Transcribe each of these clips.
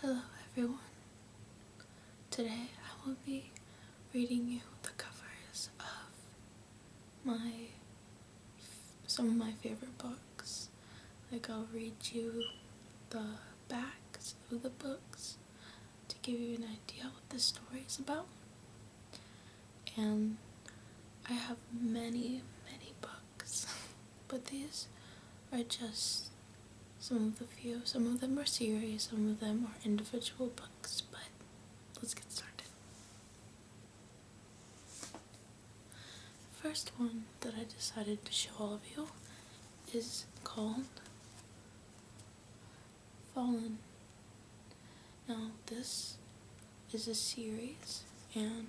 Hello everyone. Today I will be reading you the covers of some of my favorite books. I'll read you the backs of the books to give you an idea what the story is about. And I have many books, but these are just some of the few. Some of them are series, some of them are individual books, but let's get started. First one that I decided to show all of you is called Fallen. Now this is a series, and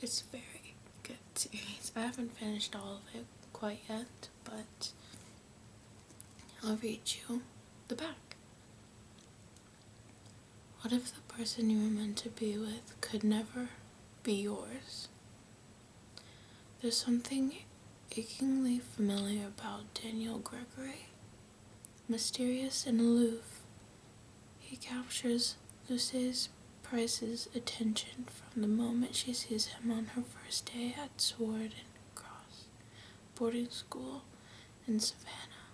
it's a very good series. I haven't finished all of it quite yet, but I'll read you the back. What if the person you were meant to be with could never be yours? There's something achingly familiar about Daniel Gregory. Mysterious and aloof, he captures Lucy's Price's attention from the moment she sees him on her first day at Sword and Cross boarding school in Savannah.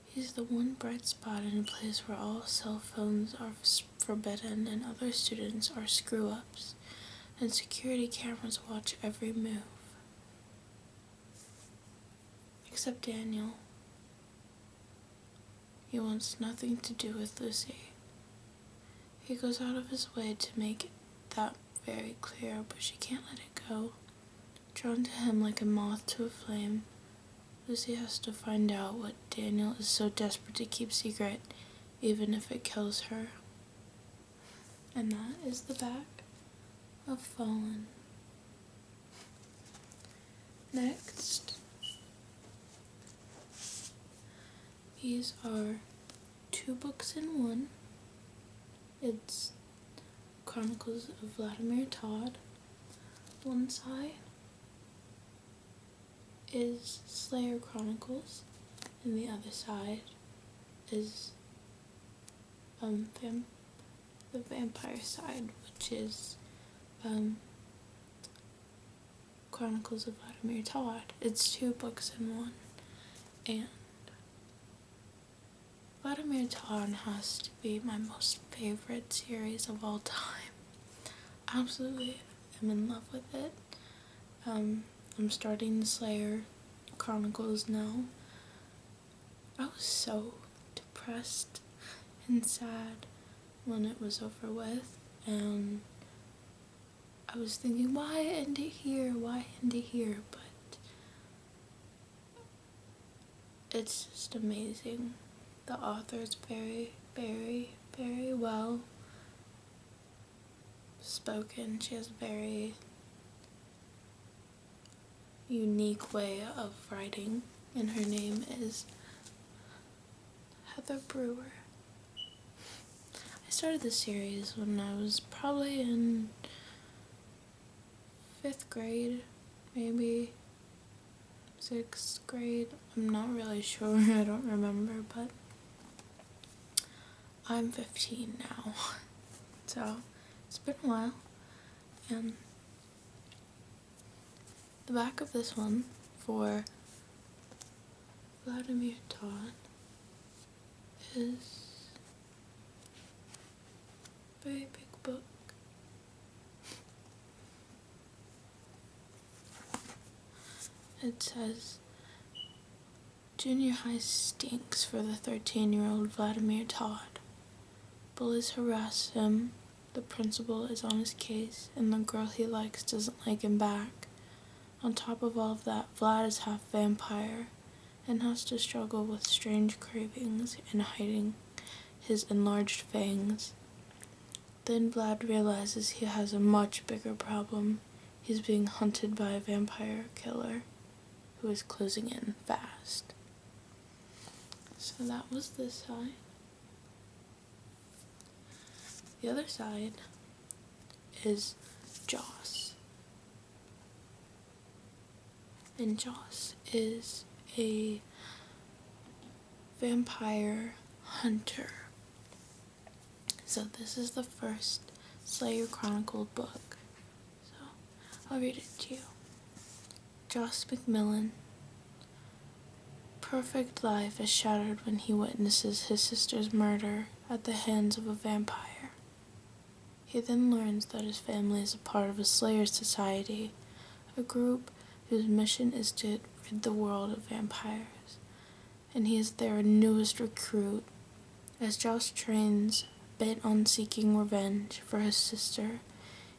He's the one bright spot in a place where all cell phones are forbidden and other students are screw-ups, and security cameras watch every move. Except Daniel. He wants nothing to do with Lucy. He goes out of his way to make that very clear, but she can't let it go. Drawn to him like a moth to a flame, Lucy has to find out what Daniel is so desperate to keep secret, even if it kills her. And that is the back of Fallen. Next, these are 2 books in one. It's Chronicles of Vladimir Todd. One side is Slayer Chronicles, and the other side is the vampire side, which is Chronicles of Vladimir Todd. It's 2 books in one, and Vladimir Todd has to be my most favorite series of all time. Absolutely am in love with it. I'm starting the Slayer Chronicles now. I was so depressed and sad when it was over with, and I was thinking, why end it here? But it's just amazing. The author's very well spoken. She has a very unique way of writing, and her name is Heather Brewer. I started the series when I was probably in 5th grade, maybe 6th grade. I'm not really sure, I don't remember, but I'm 15 now, so it's been a while. And the back of this one for Vladimir Todd is a very big book. It says, Junior high stinks for the 13-year-old Vladimir Todd. Bullies harass him, the principal is on his case, and the girl he likes doesn't like him back. On top of all of that, Vlad is half vampire and has to struggle with strange cravings and hiding his enlarged fangs. Then Vlad realizes he has a much bigger problem. He's being hunted by a vampire killer who is closing in fast. So that was this side. The other side is Joss. And Joss is a Vampire Hunter. So this is the first Slayer Chronicled book. So I'll read it to you. Joss McMillan. Perfect life is shattered when he witnesses his sister's murder at the hands of a vampire. He then learns that his family is a part of a Slayer society, a group whose mission is to rid the world of vampires, and he is their newest recruit. As Joss trains, bent on seeking revenge for his sister,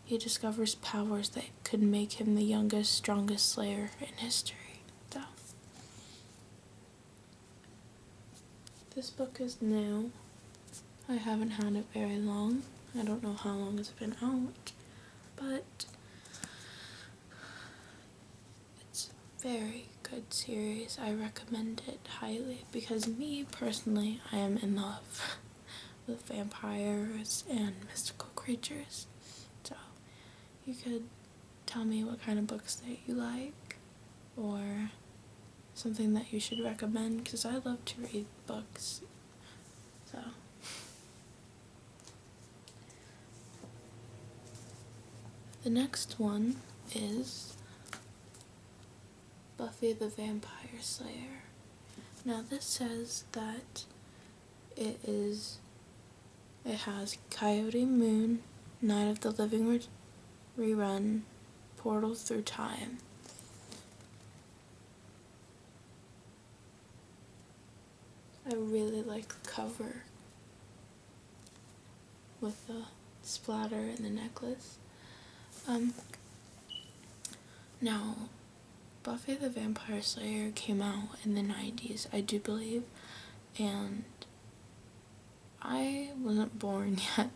he discovers powers that could make him the youngest, strongest Slayer in history. So, this book is new. I haven't had it very long. I don't know how long it's been out, but it's a very good series. I recommend it highly because me, personally, I am in love with vampires and mystical creatures. So you could tell me what kind of books that you like or something that you should recommend, because I love to read books. So the next one is Buffy the Vampire Slayer. Now this says that it has Coyote Moon, Night of the Living Rerun, Portal Through Time. I really like the cover with the splatter and the necklace. Now, Buffy the Vampire Slayer came out in the 90s, I do believe, and I wasn't born yet.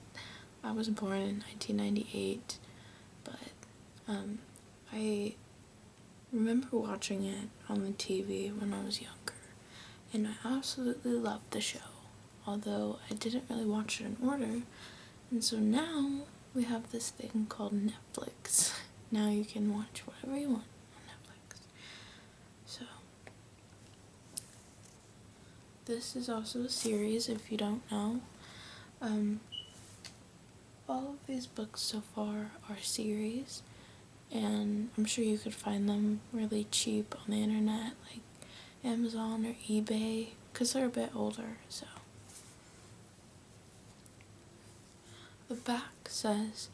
I was born in 1998, but I remember watching it on the TV when I was younger, and I absolutely loved the show, although I didn't really watch it in order, and so now we have this thing called Netflix. Now you can watch whatever you want on Netflix. So, this is also a series, if you don't know. All of these books so far are series, and I'm sure you could find them really cheap on the internet, like Amazon or eBay, because they're a bit older, so. The back says,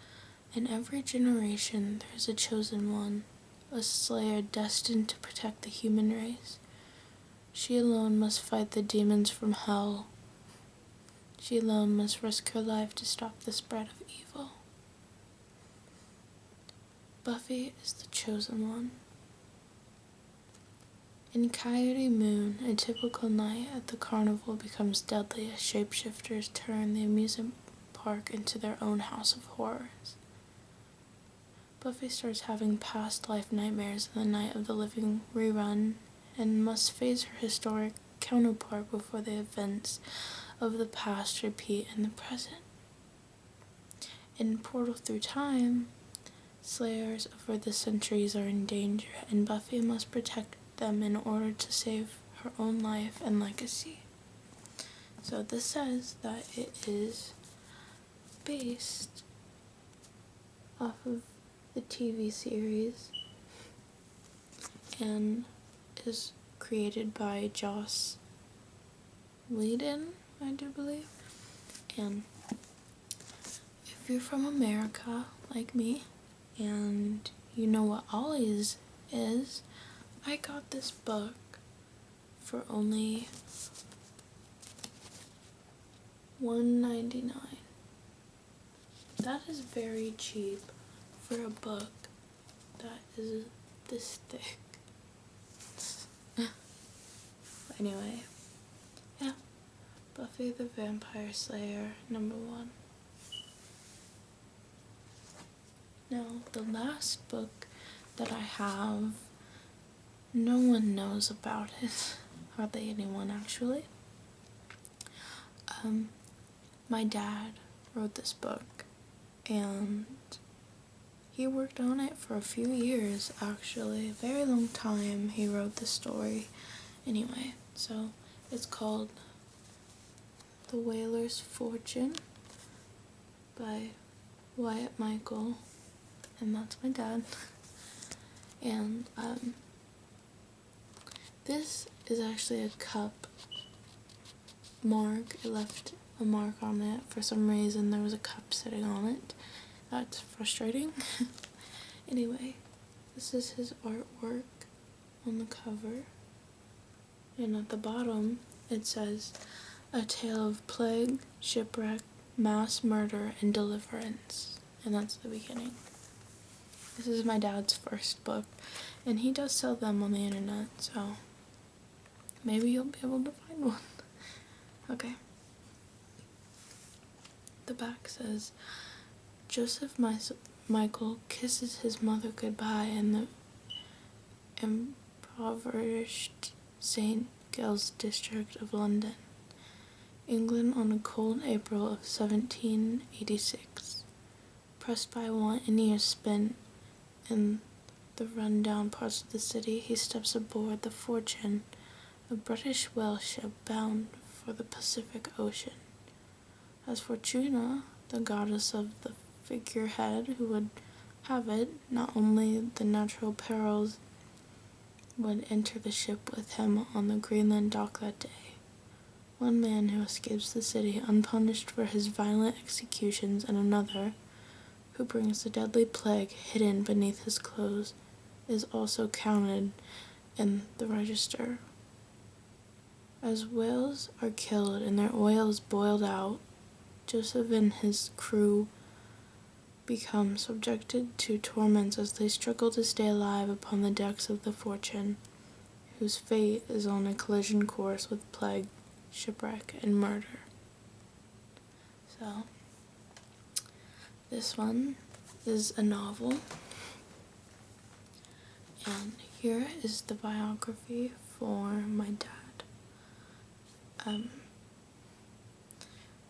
in every generation there is a chosen one, a Slayer destined to protect the human race. She alone must fight the demons from hell. She alone must risk her life to stop the spread of evil. Buffy is the chosen one. In Coyote Moon, a typical night at the carnival becomes deadly as shapeshifters turn the amusement park into their own house of horrors. Buffy starts having past life nightmares in the Night of the Living Rerun and must face her historic counterpart before the events of the past repeat in the present. In Portal Through Time, Slayers over the centuries are in danger, and Buffy must protect them in order to save her own life and legacy. So this says that it is based off of the TV series and is created by Joss Whedon, I do believe. And if you're from America, like me, and you know what Ollie's is, I got this book for only $1.99. That is very cheap for a book that is this thick. Anyway, yeah, Buffy the Vampire Slayer, #1. Now, the last book that I have, no one knows about it, hardly anyone actually. My dad wrote this book, and he worked on it for a few years actually, a very long time. He wrote the story. Anyway, so It's called The Whaler's Fortune by Wyatt Michael, and that's my dad. And this is actually a cup mark. I left a mark on it for some reason. There was a cup sitting on it. That's frustrating. Anyway, this is his artwork on the cover, and at the bottom it says, "A tale of plague, shipwreck, mass murder, and deliverance." And that's the beginning. This is my dad's first book, and he does sell them on the internet, so maybe you'll be able to find one. Okay. The back says, Joseph Michael kisses his mother goodbye in the impoverished St. Giles district of London, England, on a cold April of 1786. Pressed by want and years spent in the run-down parts of the city, he steps aboard the Fortune, a British whale ship bound for the Pacific Ocean. As Fortuna, the goddess of the figurehead who would have it, not only the natural perils would enter the ship with him on the Greenland dock that day. One man who escapes the city unpunished for his violent executions, and another, who brings the deadly plague hidden beneath his clothes, is also counted in the register. As whales are killed and their oil is boiled out, Joseph and his crew become subjected to torments as they struggle to stay alive upon the decks of the Fortune, whose fate is on a collision course with plague, shipwreck, and murder. So, this one is a novel, and here is the biography for my dad.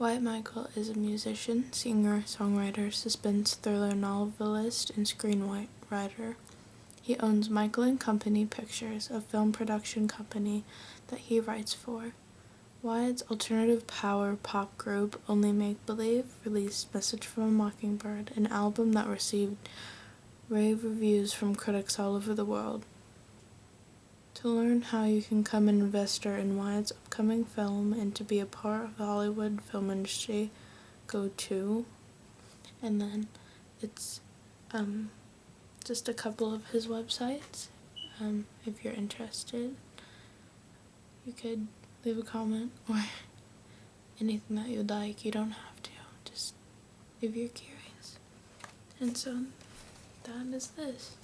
Wyatt Michael is a musician, singer, songwriter, suspense thriller novelist, and screenwriter. He owns Michael and Company Pictures, a film production company that he writes for. Wyatt's alternative power pop group Only Make Believe released Message from a Mockingbird, an album that received rave reviews from critics all over the world. To learn how you can become an investor in Wyatt's upcoming film and to be a part of the Hollywood film industry, go to, and then it's just a couple of his websites. If you're interested, you could leave a comment or anything that you'd like. You don't have to, just if you're curious. And so that is this.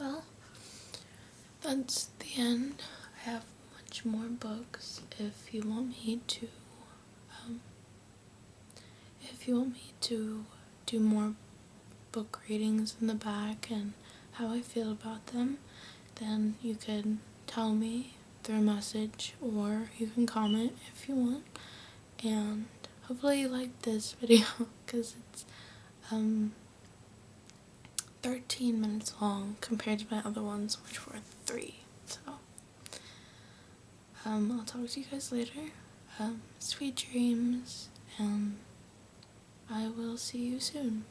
Well, that's the end. I have much more books if you want me to do more book readings in the back and how I feel about them, then you could tell me through a message or you can comment if you want. And hopefully you like this video because it's 13 minutes long compared to my other ones, which were 3. So I'll talk to you guys later. Sweet dreams, and I will see you soon.